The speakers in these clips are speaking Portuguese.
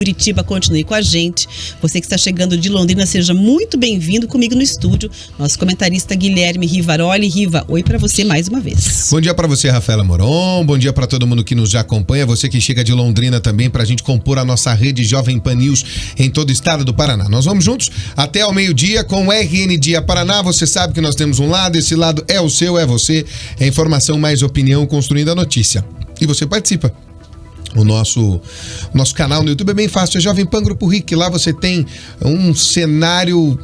Curitiba, continue com a gente. Você que está chegando de Londrina, seja muito bem-vindo comigo no estúdio. Nosso comentarista Guilherme Rivaroli. Riva, oi para você mais uma vez. Bom dia para você, Rafaela Moron. Bom dia para todo mundo que nos já acompanha. Você que chega de Londrina também, para a gente compor a nossa rede Jovem Pan News em todo o estado do Paraná. Nós vamos juntos até ao meio-dia com o RN Dia Paraná. Você sabe que nós temos um lado, esse lado é o seu, é você. É informação mais opinião, construindo a notícia. E você participa. O nosso canal no YouTube é bem fácil, é Jovem Pan Grupo RIC. Lá você tem um cenário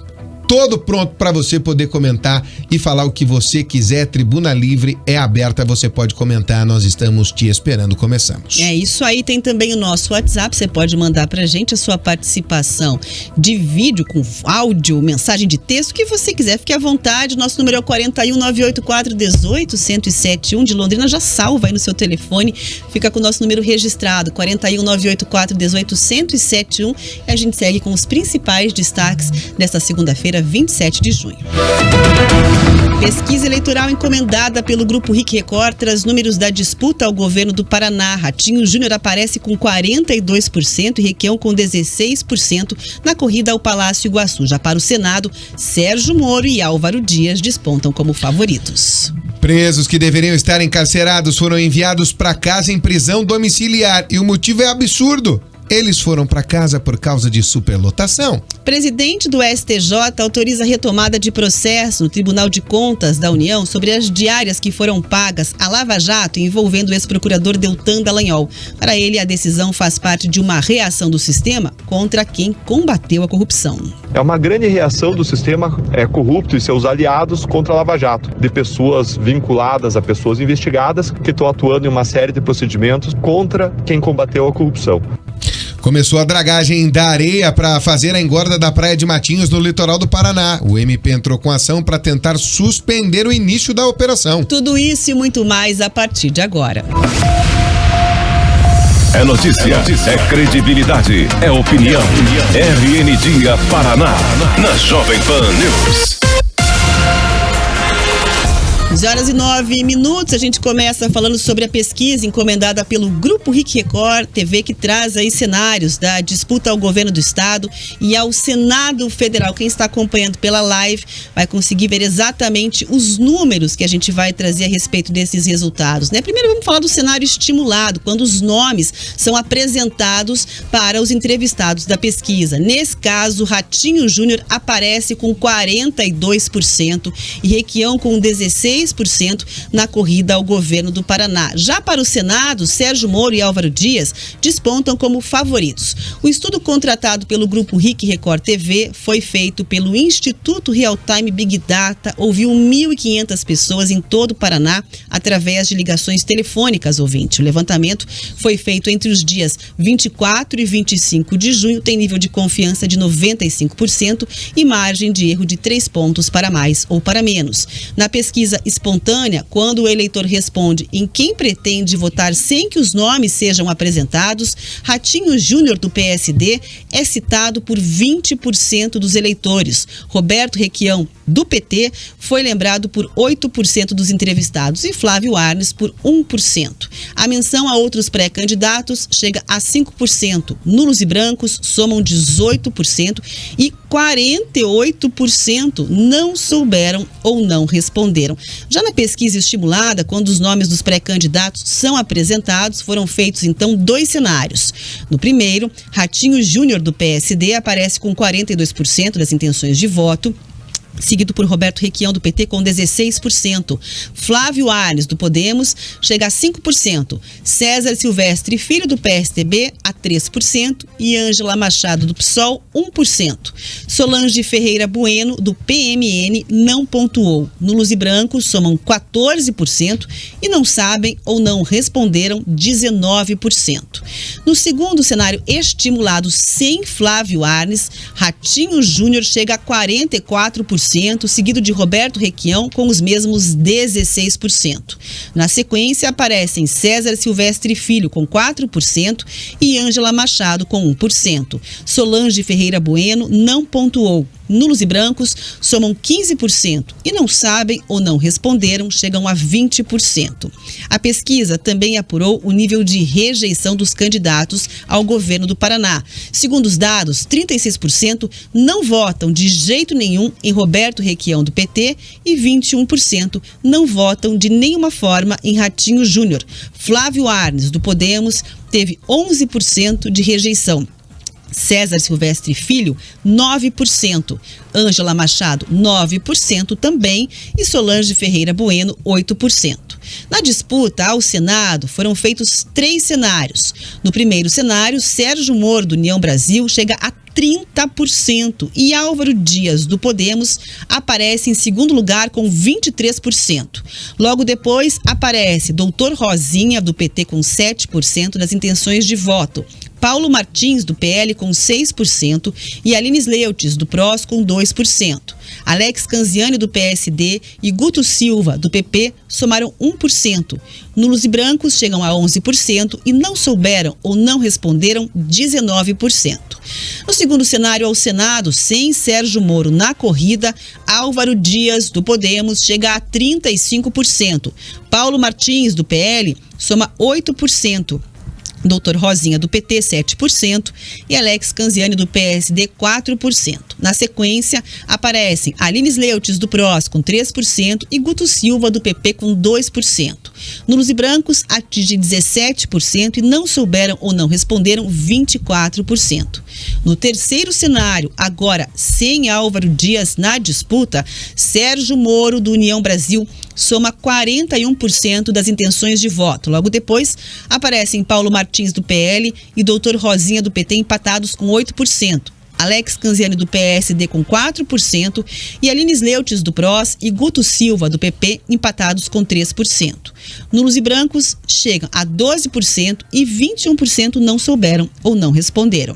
todo pronto para você poder comentar e falar o que você quiser. Tribuna livre é aberta, você pode comentar, nós estamos te esperando. Começamos. É isso aí, tem também o nosso WhatsApp, você pode mandar pra gente a sua participação de vídeo, com áudio, mensagem de texto, o que você quiser, fique à vontade. Nosso número é o 41-984-18-1071 de Londrina, já salva aí no seu telefone, fica com o nosso número registrado, 41-984-18-1071, e a gente segue com os principais destaques desta segunda-feira, 27 de junho. Pesquisa eleitoral encomendada pelo Grupo RIC Record traz números da disputa ao governo do Paraná. Ratinho Júnior aparece com 42% e Requião com 16% na corrida ao Palácio Iguaçu. Já para o Senado, Sérgio Moro e Álvaro Dias despontam como favoritos. Presos que deveriam estar encarcerados foram enviados para casa em prisão domiciliar e o motivo é absurdo. Eles foram para casa por causa de superlotação. Presidente do STJ autoriza a retomada de processo no Tribunal de Contas da União sobre as diárias que foram pagas à Lava Jato envolvendo o ex-procurador Deltan Dallagnol. Para ele, a decisão faz parte de uma reação do sistema contra quem combateu a corrupção. É uma grande reação do sistema corrupto e seus aliados contra a Lava Jato, de pessoas vinculadas a pessoas investigadas que estão atuando em uma série de procedimentos contra quem combateu a corrupção. Começou a dragagem da areia para fazer a engorda da Praia de Matinhos no litoral do Paraná. O MP entrou com ação para tentar suspender o início da operação. Tudo isso e muito mais a partir de agora. É notícia, é credibilidade, é opinião. RN Dia Paraná, na Jovem Pan News. 11h09, a gente começa falando sobre a pesquisa encomendada pelo Grupo RIC Record TV, que traz aí cenários da disputa ao governo do estado e ao Senado Federal. Quem está acompanhando pela live vai conseguir ver exatamente os números que a gente vai trazer a respeito desses resultados, né? Primeiro vamos falar do cenário estimulado, quando os nomes são apresentados para os entrevistados da pesquisa. Nesse caso, Ratinho Júnior aparece com 42% e Requião com 16% na corrida ao governo do Paraná. Já para o Senado, Sérgio Moro e Álvaro Dias despontam como favoritos. O estudo contratado pelo Grupo RIC Record TV foi feito pelo Instituto Real Time Big Data, ouviu 1.500 pessoas em todo o Paraná através de ligações telefônicas, ouvinte. O levantamento foi feito entre os dias 24 e 25 de junho, tem nível de confiança de 95% e margem de erro de 3 pontos para mais ou para menos. Na pesquisa espontânea, quando o eleitor responde em quem pretende votar sem que os nomes sejam apresentados, Ratinho Júnior do PSD é citado por 20% dos eleitores. Roberto Requião do PT foi lembrado por 8% dos entrevistados e Flávio Arnes por 1%. A menção a outros pré-candidatos chega a 5%. Nulos e brancos somam 18% e 48% não souberam ou não responderam. Já na pesquisa estimulada, quando os nomes dos pré-candidatos são apresentados, foram feitos então 2 cenários. No primeiro, Ratinho Júnior do PSD aparece com 42% das intenções de voto, seguido por Roberto Requião do PT com 16%. Flávio Arnes do Podemos chega a 5%. César Silvestre Filho do PSDB a 3% e Ângela Machado do PSOL 1%. Solange Ferreira Bueno do PMN não pontuou. Nulos e brancos somam 14% e não sabem ou não responderam 19%. No segundo cenário estimulado sem Flávio Arnes, Ratinho Júnior chega a 44%, seguido de Roberto Requião com os mesmos 16%. Na sequência aparecem César Silvestre Filho com 4% e Ângela Machado com 1%. Solange Ferreira Bueno não pontuou. Nulos e brancos somam 15% e não sabem ou não responderam chegam a 20%. A pesquisa também apurou o nível de rejeição dos candidatos ao governo do Paraná. Segundo os dados, 36% não votam de jeito nenhum em Roberto Requião do PT e 21% não votam de nenhuma forma em Ratinho Júnior. Flávio Arnes do Podemos teve 11% de rejeição. César Silvestre Filho, 9%. Ângela Machado, 9% também. E Solange Ferreira Bueno, 8%. Na disputa ao Senado, foram feitos 3 cenários. No primeiro cenário, Sérgio Moro, do União Brasil, chega a 30% e Álvaro Dias, do Podemos, aparece em segundo lugar com 23%. Logo depois, aparece Doutor Rosinha, do PT, com 7% das intenções de voto. Paulo Martins, do PL, com 6% e Aline Sleutes, do PROS, com 2%. Alex Canziani, do PSD, e Guto Silva, do PP, somaram 1%. Nulos e brancos chegam a 11% e não souberam ou não responderam 19%. No segundo cenário ao Senado, sem Sérgio Moro na corrida, Álvaro Dias, do Podemos, chega a 35%. Paulo Martins, do PL, soma 8%. Doutor Rosinha, do PT, 7% e Alex Canziani, do PSD, 4%. Na sequência, aparecem Aline Sleutes, do PROS, com 3% e Guto Silva, do PP, com 2%. Nulos e brancos atingem 17% e não souberam ou não responderam 24%. No terceiro cenário, agora sem Álvaro Dias na disputa, Sérgio Moro, do União Brasil, soma 41% das intenções de voto. Logo depois, aparecem Paulo Martins, do PL, e Doutor Rosinha, do PT, empatados com 8%. Alex Canziani, do PSD, com 4% e Aline Sleutes, do PROS, e Guto Silva, do PP, empatados com 3%. Nulos e brancos chegam a 12% e 21% não souberam ou não responderam.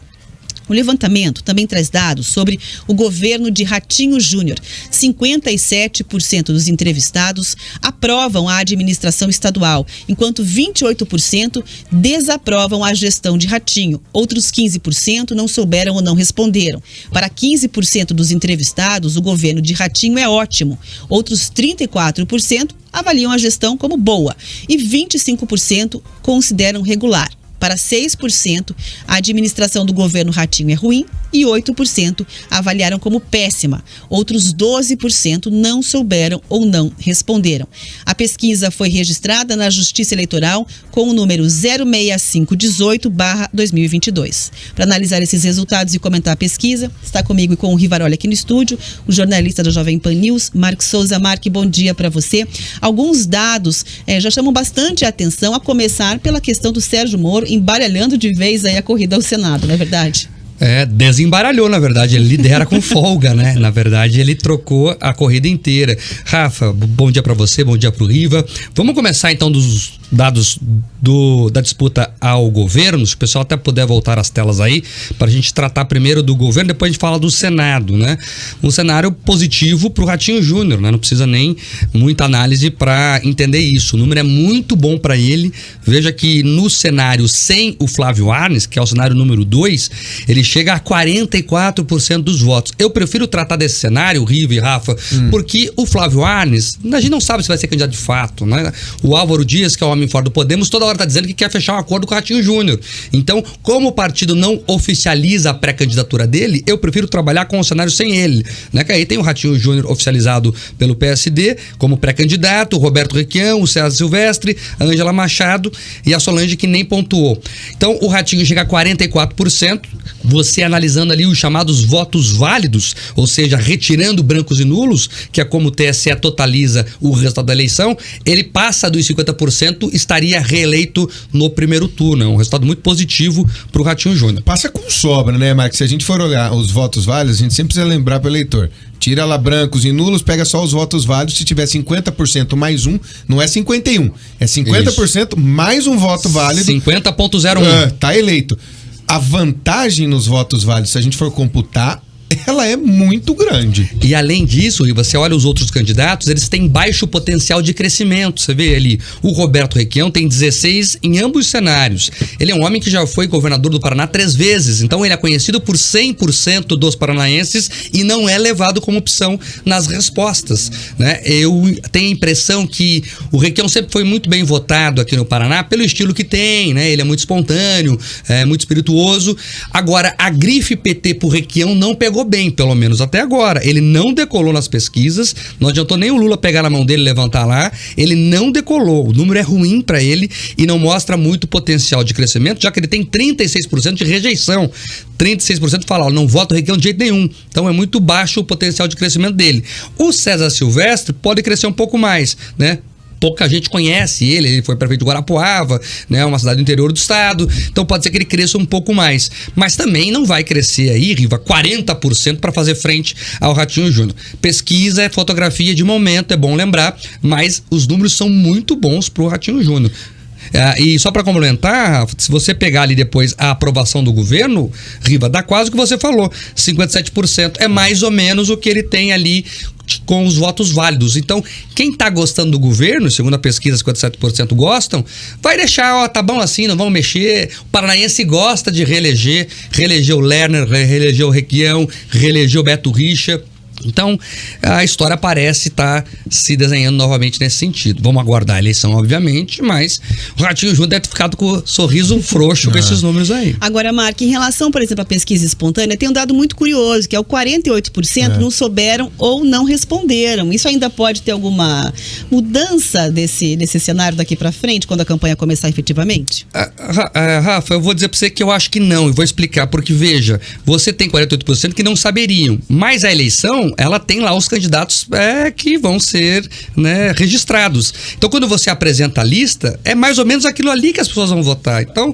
O levantamento também traz dados sobre o governo de Ratinho Júnior. 57% dos entrevistados aprovam a administração estadual, enquanto 28% desaprovam a gestão de Ratinho. Outros 15% não souberam ou não responderam. Para 15% dos entrevistados, o governo de Ratinho é ótimo. Outros 34% avaliam a gestão como boa e 25% consideram regular. Para 6%, a administração do governo Ratinho é ruim e 8% avaliaram como péssima. Outros 12% não souberam ou não responderam. A pesquisa foi registrada na Justiça Eleitoral com o número 06518/2022. Para analisar esses resultados e comentar a pesquisa, está comigo e com o Rivaroli aqui no estúdio, o jornalista da Jovem Pan News, Marcos Souza. Marque, bom dia para você. Alguns dados já chamam bastante a atenção, a começar pela questão do Sérgio Moro embaralhando de vez aí a corrida ao Senado, não é verdade? Desembaralhou, na verdade, ele lidera com folga, né? Na verdade, ele trocou a corrida inteira. Rafa, bom dia para você, bom dia pro Riva. Vamos começar então dos dados da disputa ao governo, se o pessoal até puder voltar as telas aí, para a gente tratar primeiro do governo, depois a gente fala do Senado, né? Um cenário positivo pro Ratinho Júnior, né? Não precisa nem muita análise para entender isso. O número é muito bom para ele. Veja que no cenário sem o Flávio Arnes, que é o cenário número 2, ele chega a 44% dos votos. Eu prefiro tratar desse cenário, Riva e Rafa, porque o Flávio Arnes, a gente não sabe se vai ser candidato de fato, né? O Álvaro Dias, que é o homem fora do Podemos, toda hora está dizendo que quer fechar um acordo com o Ratinho Júnior. Então, como o partido não oficializa a pré-candidatura dele, eu prefiro trabalhar com o cenário sem ele, né? Que aí tem o Ratinho Júnior oficializado pelo PSD como pré-candidato, o Roberto Requião, o César Silvestre, a Ângela Machado e a Solange, que nem pontuou. Então, o Ratinho chega a 44%. Você analisando ali os chamados votos válidos, ou seja, retirando brancos e nulos, que é como o TSE totaliza o resultado da eleição, ele passa dos 50%, estaria reeleito no primeiro turno. É um resultado muito positivo para o Ratinho Júnior. Passa com sobra, né, Marcos? Se a gente for olhar os votos válidos, a gente sempre precisa lembrar para o eleitor. Tira lá brancos e nulos, pega só os votos válidos. Se tiver 50% mais um, não é 51, é 50% mais um voto válido. 50,01. Tá eleito. A vantagem nos votos válidos, se a gente for computar, ela é muito grande. E além disso, e você olha os outros candidatos, eles têm baixo potencial de crescimento. Você vê ali, o Roberto Requião tem 16 em ambos os cenários. Ele é um homem que já foi governador do Paraná 3 vezes, então ele é conhecido por 100% dos paranaenses e não é levado como opção nas respostas, né? Eu tenho a impressão que o Requião sempre foi muito bem votado aqui no Paraná pelo estilo que tem, né? Ele é muito espontâneo, é muito espirituoso. Agora, a grife PT pro Requião não pegou bem, pelo menos até agora. Ele não decolou nas pesquisas, não adiantou nem o Lula pegar na mão dele e levantar lá, ele não decolou, o número é ruim para ele e não mostra muito potencial de crescimento, já que ele tem 36% de rejeição, 36% fala, não voto o Requião de jeito nenhum, então é muito baixo o potencial de crescimento dele. O César Silvestre pode crescer um pouco mais, né? Pouca gente conhece ele foi prefeito de Guarapuava, né, uma cidade do interior do estado, então pode ser que ele cresça um pouco mais, mas também não vai crescer aí, Riva, 40% para fazer frente ao Ratinho Júnior. Pesquisa é fotografia de momento, é bom lembrar, mas os números são muito bons pro Ratinho Júnior. E só para complementar, se você pegar ali depois a aprovação do governo, Riva, dá quase o que você falou, 57%, é mais ou menos o que ele tem ali com os votos válidos. Então, quem tá gostando do governo, segundo a pesquisa 57% gostam, vai deixar, tá bom assim, não vamos mexer. O paranaense gosta de reeleger o Lerner, reeleger o Requião, reeleger o Beto Richa. Então, a história parece estar se desenhando novamente nesse sentido. Vamos aguardar a eleição, obviamente, mas o Ratinho Júnior deve ter ficado com o sorriso frouxo com esses números aí. Agora, Mark, em relação, por exemplo, à pesquisa espontânea, tem um dado muito curioso, que é o 48% não souberam ou não responderam. Isso ainda pode ter alguma mudança desse cenário daqui para frente, quando a campanha começar efetivamente? Rafa, eu vou dizer para você que eu acho que não, e vou explicar, porque veja, você tem 48% que não saberiam, mas a eleição ela tem lá os candidatos que vão ser, né, registrados. Então, quando você apresenta a lista, é mais ou menos aquilo ali que as pessoas vão votar. Então,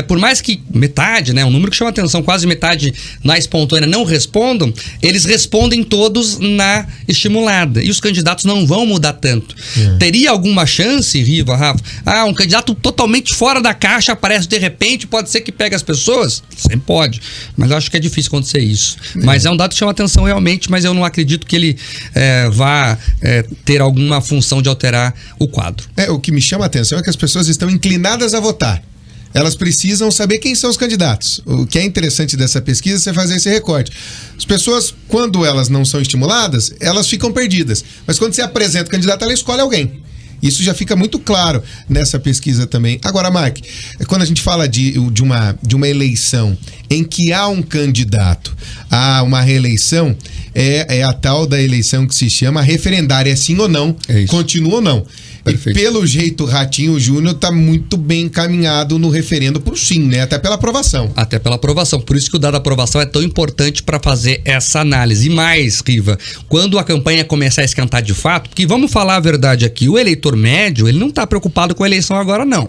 por mais que metade, né, um número que chama atenção, quase metade na espontânea não respondam, eles respondem todos na estimulada. E os candidatos não vão mudar tanto. Teria alguma chance, Riva, Rafa? Um candidato totalmente fora da caixa aparece de repente, pode ser que pegue as pessoas? Sempre pode. Mas eu acho que é difícil acontecer isso. Mas é um dado que chama atenção realmente, mas eu não acredito que ele vá ter alguma função de alterar o quadro. O que me chama a atenção é que as pessoas estão inclinadas a votar. Elas precisam saber quem são os candidatos. O que é interessante dessa pesquisa é você fazer esse recorte. As pessoas, quando elas não são estimuladas, elas ficam perdidas. Mas quando você apresenta o candidato, ela escolhe alguém. Isso já fica muito claro nessa pesquisa também. Agora, Mark, quando a gente fala de uma eleição em que há um candidato a uma reeleição, é a tal da eleição que se chama referendária, sim ou não, continua ou não. Perfeito. E pelo jeito, o Ratinho Júnior está muito bem encaminhado no referendo por sim, né? Até pela aprovação. Até pela aprovação. Por isso que o dado da aprovação é tão importante para fazer essa análise. E mais, Riva, quando a campanha começar a esquentar de fato, porque vamos falar a verdade aqui, o eleitor médio, ele não está preocupado com a eleição agora, não.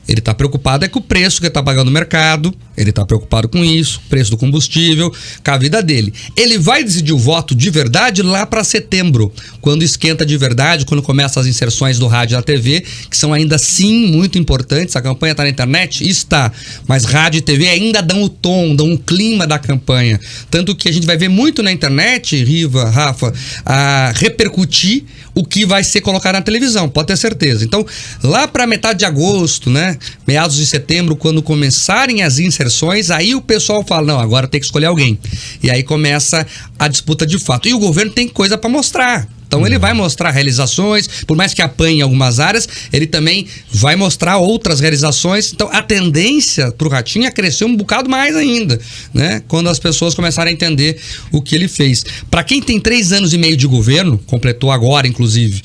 Ele está preocupado com o preço que ele está pagando no mercado, ele está preocupado com isso, preço do combustível, com a vida dele. Ele vai decidir o voto de verdade lá para setembro, quando esquenta de verdade, quando começam as inserções do rádio e da TV, que são ainda sim muito importantes. A campanha está na internet? Está, mas rádio e TV ainda dão o tom, dão o clima da campanha. Tanto que a gente vai ver muito na internet, Riva, Rafa, a repercutir o que vai ser colocado na televisão, pode ter certeza. Então, lá para metade de agosto, né, meados de setembro, quando começarem as inserções, aí o pessoal fala, não, agora tem que escolher alguém. E aí começa a disputa de fato. E o governo tem coisa para mostrar. Então ele vai mostrar realizações, por mais que apanhe em algumas áreas, ele também vai mostrar outras realizações. Então a tendência pro Ratinho é crescer um bocado mais ainda, né? Quando as pessoas começarem a entender o que ele fez. Para quem tem 3 anos e meio de governo, completou agora inclusive,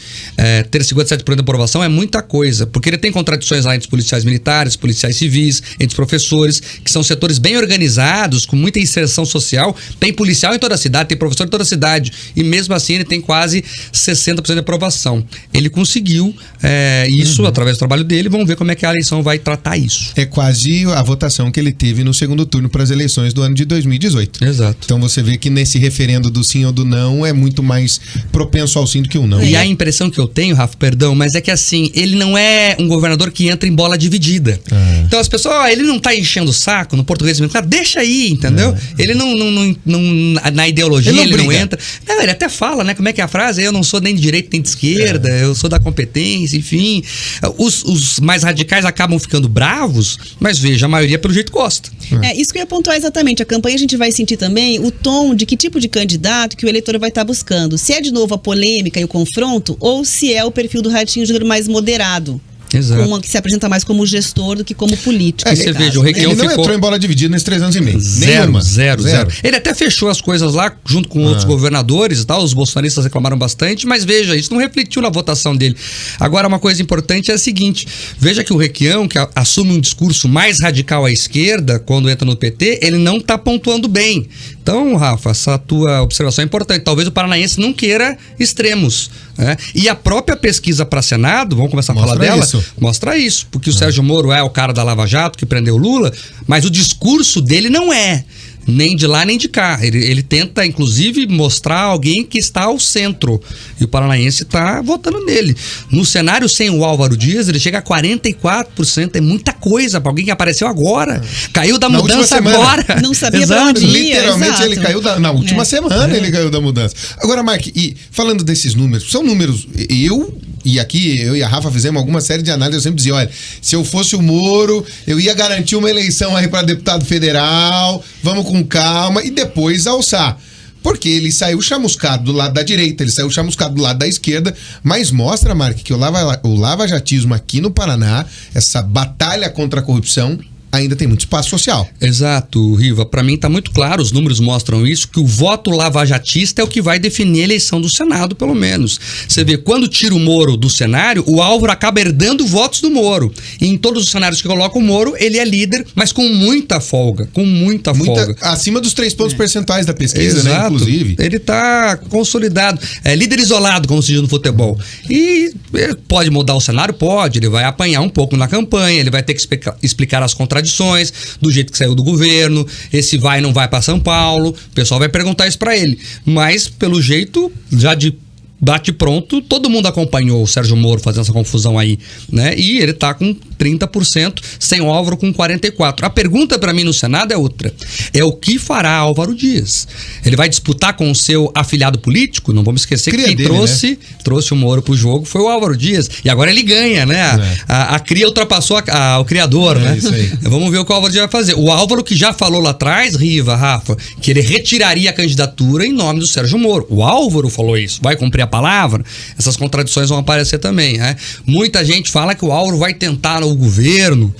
ter 57% de aprovação é muita coisa, porque ele tem contradições lá entre os policiais militares, policiais civis, entre os professores, que são setores bem organizados, com muita inserção social. Tem policial em toda a cidade, tem professor em toda a cidade, e mesmo assim ele tem quase 60% de aprovação. Ele conseguiu isso através do trabalho dele. Vamos ver como é que a eleição vai tratar isso. É quase a votação que ele teve no segundo turno para as eleições do ano de 2018. Exato. Então você vê que nesse referendo do sim ou do não é muito mais propenso ao sim do que o não. E a impressão que eu tenho, Rafa, perdão, mas é que assim, ele não é um governador que entra em bola dividida. Então as pessoas, ele não tá enchendo o saco, no português mesmo, deixa aí, entendeu? Ele não na ideologia ele não entra. Não, ele até fala, né, como é que é a frase? Eu não sou nem de direita nem de esquerda, eu sou da competência, enfim. Os mais radicais acabam ficando bravos, mas veja, a maioria pelo jeito gosta. Isso que eu ia pontuar exatamente. A campanha a gente vai sentir também o tom de que tipo de candidato que o eleitor vai estar buscando. Se é de novo a polêmica e o confronto, ou se é o perfil do Ratinho Júnior mais moderado. Exato. Que se apresenta mais como gestor do que como político. Você veja, o Requião ele não ficou... entrou em bola dividida nesses 3 anos e meio. Zero. Ele até fechou as coisas lá junto com outros governadores e tal. Os bolsonaristas reclamaram bastante, mas veja, isso não refletiu na votação dele. Agora, uma coisa importante é a seguinte: veja que o Requião, que assume um discurso mais radical à esquerda quando entra no PT, ele não está pontuando bem. Então, Rafa, essa tua observação é importante. Talvez o paranaense não queira extremos. E a própria pesquisa para Senado, vamos começar a falar dela, mostra isso. Porque o Sérgio Moro é o cara da Lava Jato que prendeu o Lula, mas o discurso dele não é nem de lá nem de cá. Ele tenta, inclusive, mostrar alguém que está ao centro. E o paranaense está votando nele. No cenário sem o Álvaro Dias, ele chega a 44%. É muita coisa para alguém que apareceu agora. Caiu da mudança agora. Não sabia pra onde ia. Literalmente, ele caiu na última semana, ele caiu da mudança. Agora, Mark, e falando desses números, são números... eu e a Rafa fizemos alguma série de análises. Eu sempre dizia, olha, se eu fosse o Moro, eu ia garantir uma eleição aí para deputado federal, vamos com calma, e depois alçar. Porque ele saiu chamuscado do lado da direita, ele saiu chamuscado do lado da esquerda, mas mostra, Mark, que o lavajatismo aqui no Paraná, essa batalha contra a corrupção, ainda tem muito espaço social. Exato, Riva. Para mim tá muito claro, os números mostram isso, que o voto lavajatista é o que vai definir a eleição do Senado, pelo menos. Você vê, quando tira o Moro do cenário, o Álvaro acaba herdando votos do Moro. E em todos os cenários que coloca o Moro, ele é líder, mas com muita folga. Folga. Acima dos 3 pontos percentuais da pesquisa, exato, né? Inclusive. Ele tá consolidado. É líder isolado, como se diz no futebol. E pode mudar o cenário? Pode. Ele vai apanhar um pouco na campanha, ele vai ter que explicar as contradições do jeito que saiu do governo, esse vai não vai para São Paulo, o pessoal vai perguntar isso para ele, mas pelo jeito, já de bate pronto, todo mundo acompanhou o Sérgio Moro fazendo essa confusão aí, né? E ele tá com 30%, sem o Álvaro com 44%. A pergunta para mim no Senado é outra. É o que fará Álvaro Dias? Ele vai disputar com o seu afiliado político? Não vamos esquecer que quem trouxe o Moro pro jogo foi o Álvaro Dias. E agora ele ganha, né? A cria ultrapassou o criador, né? Isso aí. Vamos ver o que o Álvaro Dias vai fazer. O Álvaro que já falou lá atrás, Riva, Rafa, que ele retiraria a candidatura em nome do Sérgio Moro. O Álvaro falou isso. Vai cumprir a palavra? Essas contradições vão aparecer também, né? Muita gente fala que o Álvaro vai tentar o governo,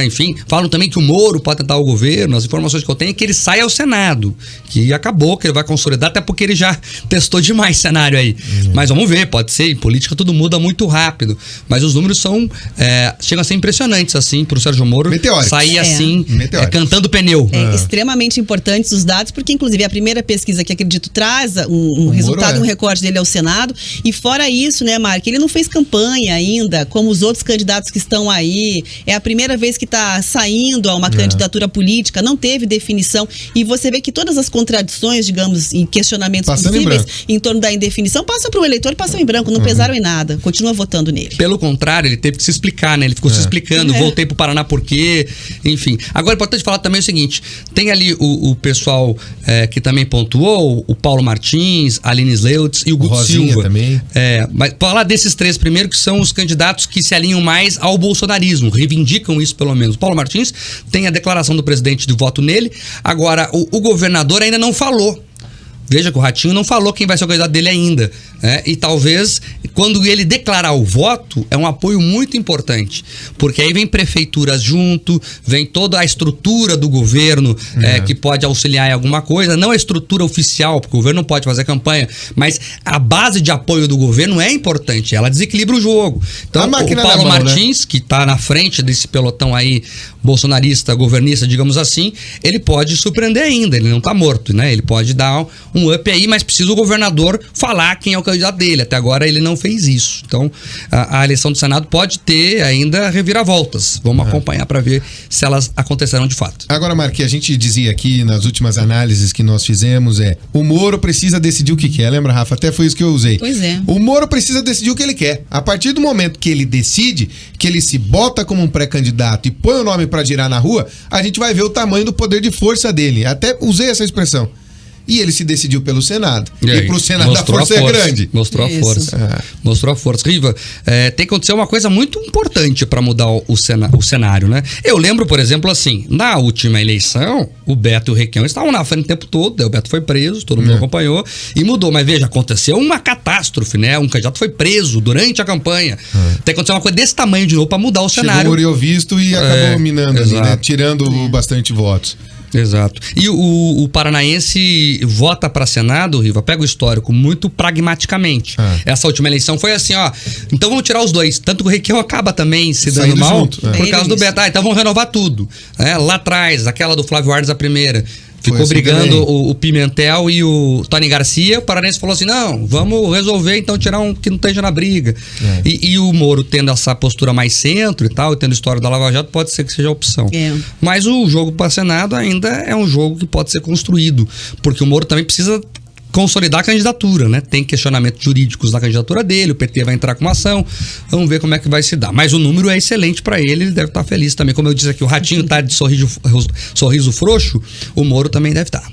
enfim, falam também que o Moro pode tentar o governo. As informações que eu tenho é que ele sai ao Senado, que acabou, que ele vai consolidar, até porque ele já testou demais cenário aí. Mas vamos ver, pode ser, em política tudo muda muito rápido, mas os números chegam a ser impressionantes, assim, pro Sérgio Moro sair assim, cantando pneu. Extremamente importantes os dados, porque inclusive a primeira pesquisa que acredito traz um resultado, um recorte dele ao Senado, e fora isso, né, Mark, ele não fez campanha ainda, como os outros candidatos que estão aí, é a primeira vez que está saindo a uma candidatura política, não teve definição, e você vê que todas as contradições, digamos, e questionamentos possíveis em torno da indefinição, passam para o eleitor, passam em branco, não pesaram em nada, continua votando nele. Pelo contrário, ele teve que se explicar, né, ele ficou se explicando, voltei pro Paraná por quê, enfim. Agora é importante falar também o seguinte, tem ali o pessoal que também pontuou, o Paulo Martins, a Aline Sleutz e o Guto Silva. Também. Mas falar desses três primeiro, que são os candidatos que se alinham mais ao bolsonarismo, reivindicam isso pelo menos. O Paulo Martins tem a declaração do presidente de voto nele, agora o governador ainda não falou. Veja que o Ratinho não falou quem vai ser o candidato dele ainda. E talvez, quando ele declarar o voto, é um apoio muito importante. Porque aí vem prefeituras junto, vem toda a estrutura do governo que pode auxiliar em alguma coisa. Não a estrutura oficial, porque o governo não pode fazer campanha, mas a base de apoio do governo é importante. Ela desequilibra o jogo. Então, o Paulo Martins, que está na frente desse pelotão aí, bolsonarista, governista, digamos assim, ele pode surpreender ainda, ele não está morto, né? Ele pode dar um up aí, mas precisa o governador falar quem é o candidato dele. Até agora ele não fez isso. Então, a eleição do Senado pode ter ainda reviravoltas. Vamos acompanhar para ver se elas acontecerão de fato. Agora, Marquinhos, a gente dizia aqui nas últimas análises que nós fizemos o Moro precisa decidir o que quer. Lembra, Rafa? Até foi isso que eu usei. Pois é. O Moro precisa decidir o que ele quer. A partir do momento que ele decide, que ele se bota como um pré-candidato e põe o nome pra girar na rua, a gente vai ver o tamanho do poder de força dele. Até usei essa expressão. E ele se decidiu pelo Senado. E pro Senado a força é grande. Mostrou a força. Mostrou a força. Riva, tem que acontecer uma coisa muito importante para mudar o cenário, né? Eu lembro, por exemplo, assim, na última eleição, o Beto e o Requião estavam na frente o tempo todo, daí o Beto foi preso, todo mundo acompanhou e mudou. Mas veja, aconteceu uma catástrofe, né? Um candidato foi preso durante a campanha. Tem que acontecer uma coisa desse tamanho de novo para mudar o cenário. Chegou o Muriel Visto e acabou minando ali, né? Tirando bastante votos. Exato. E o paranaense vota para Senado, Riva, pega o histórico muito pragmaticamente. Essa última eleição foi assim, ó. Então vamos tirar os dois. Tanto que o Requião acaba também se dando mal junto, por causa do Beto. Então vamos renovar tudo. Lá atrás, aquela do Flávio Ardes, a primeira. Ficou brigando o Pimentel e o Tony Garcia. O Paranense falou assim: não, vamos resolver, então tirar um que não esteja na briga. E o Moro tendo essa postura mais centro e tal, tendo história da Lava Jato, pode ser que seja a opção. Mas o jogo para Senado ainda é um jogo que pode ser construído, porque o Moro também precisa consolidar a candidatura, né? Tem questionamentos jurídicos na candidatura dele, o PT vai entrar com uma ação, vamos ver como é que vai se dar. Mas o número é excelente para ele deve estar feliz também. Como eu disse aqui, o Ratinho tá de sorriso frouxo, o Moro também deve estar.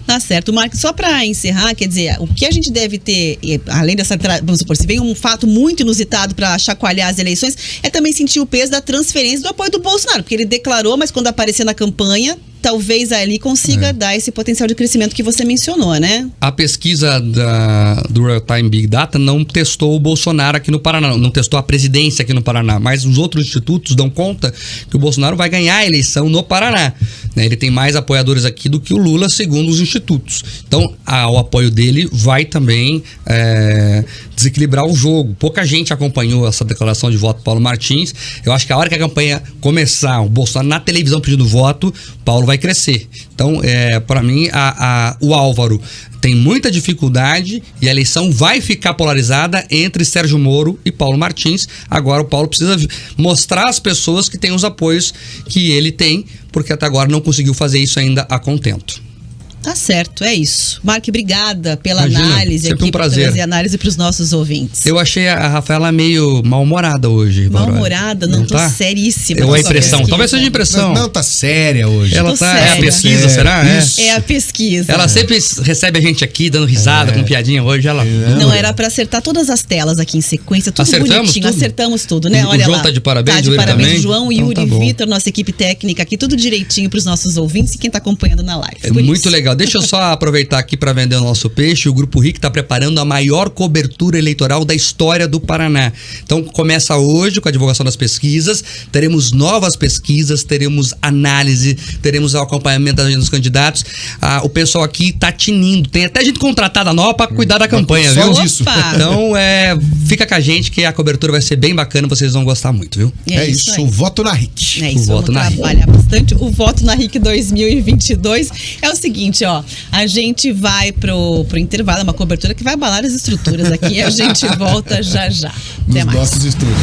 Tá certo, Marcos. Só para encerrar, quer dizer, o que a gente deve ter, além dessa, vamos supor, se vem um fato muito inusitado para chacoalhar as eleições, é também sentir o peso da transferência do apoio do Bolsonaro, porque ele declarou, mas quando aparecer na campanha, talvez ali consiga dar esse potencial de crescimento que você mencionou, né? A pesquisa do Real Time Big Data não testou o Bolsonaro aqui no Paraná, não testou a presidência aqui no Paraná, mas os outros institutos dão conta que o Bolsonaro vai ganhar a eleição no Paraná, né? Ele tem mais apoiadores aqui do que o Lula, segundo os institutos. Então, o apoio dele vai também desequilibrar o jogo. Pouca gente acompanhou essa declaração de voto do Paulo Martins. Eu acho que a hora que a campanha começar, o Bolsonaro na televisão pedindo voto, Paulo vai crescer. Então, para mim, o Álvaro tem muita dificuldade e a eleição vai ficar polarizada entre Sérgio Moro e Paulo Martins. Agora o Paulo precisa mostrar às pessoas que tem os apoios que ele tem, porque até agora não conseguiu fazer isso ainda a contento. Tá certo, é isso. Mark, obrigada pela Imagina, análise sempre aqui, um prazer. trazer análise para os nossos ouvintes. Eu achei a Rafaela meio mal-humorada hoje. Mal-humorada? Não, tô tá? seríssima. É uma impressão, talvez seja impressão. Não, tá séria hoje. Ela Tô tá, séria. é a pesquisa, será? É a pesquisa. Ela sempre recebe a gente aqui dando risada, com piadinha. Hoje ela... Não, era para acertar todas as telas aqui em sequência, tudo Acertamos bonitinho. tudo? Acertamos tudo, né? O Olha João lá. tá de parabéns, de o Yuri parabéns, também? João, Então Yuri, tá bom. Vitor, nossa equipe técnica aqui, tudo direitinho para os nossos ouvintes e quem tá acompanhando na live. É muito legal. Deixa eu só aproveitar aqui para vender o nosso peixe. O Grupo RIC está preparando a maior cobertura eleitoral da história do Paraná. Então começa hoje com a divulgação das pesquisas. Teremos novas pesquisas, teremos análise, teremos o acompanhamento da agenda dos candidatos. O pessoal aqui tá tinindo. Tem até gente contratada nova para cuidar da campanha, só viu? disso. Então fica com a gente que a cobertura vai ser bem bacana. Vocês vão gostar muito, viu? É isso, aí. o voto na RIC. É isso, O voto vamos na trabalhar bastante. O voto na RIC 2022 é o seguinte, ó. A gente vai pro intervalo, é uma cobertura que vai abalar as estruturas aqui. A gente volta já já. Até Nos mais. nossos estúdios.